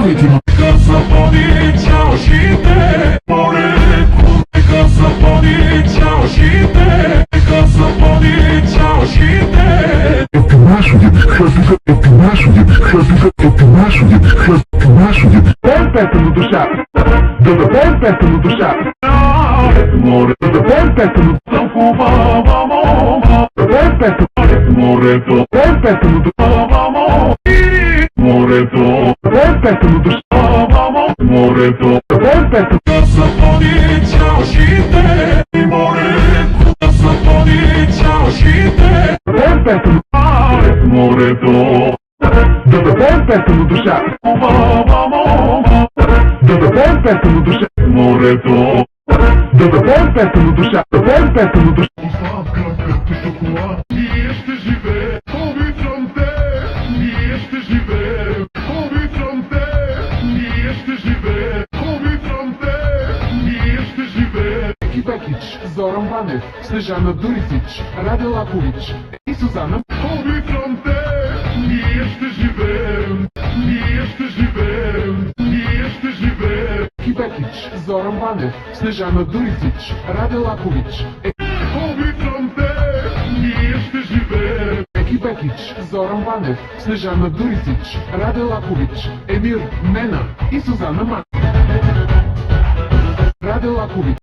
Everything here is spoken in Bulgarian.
Нека запали чашите, море, нека запали чашите, нека запали чашите. Это наш удел, это наш удел, это наш удел, это наш удел. Пеем песен от душа, да запеем песен от душа. Море, Да пеем песен от душа. хубава мома, Да пеем песен от душа. морето, Пеем песен от душа. хубава мома, морето, Да пеем песен от душа. хубава мома, морето. Да пеем песен. Да запали чашите, и морето, да запали чашите, Да пеем песен от морето, да запеем песен от душа. хубава мома, Да запеем песен от душа. морето. Да запеем песен от душа. Да пеем песен от душа. Сладка като шоколад, ние ще живеем, обичам те, ние ще живеем, обичам те, ние ще живеем, обичам те, ние ще живеем. Беки Бекич, Зоран Ванев, Снежана Дурицич, Раде Лакович и Сузана. Обичам те, ние ще живеем, ние ще живеем, ние ще живеем. Беки Бекич, Зоран Ванев, Снежана Дурицич, Раде Лакович. Обичам те, ние ще живеем. Беки Бекич, Зоран Ванев, Снежана Дурицич, Раде Лакович, Емир, Нена и Сузана Мак. Раде Лакович.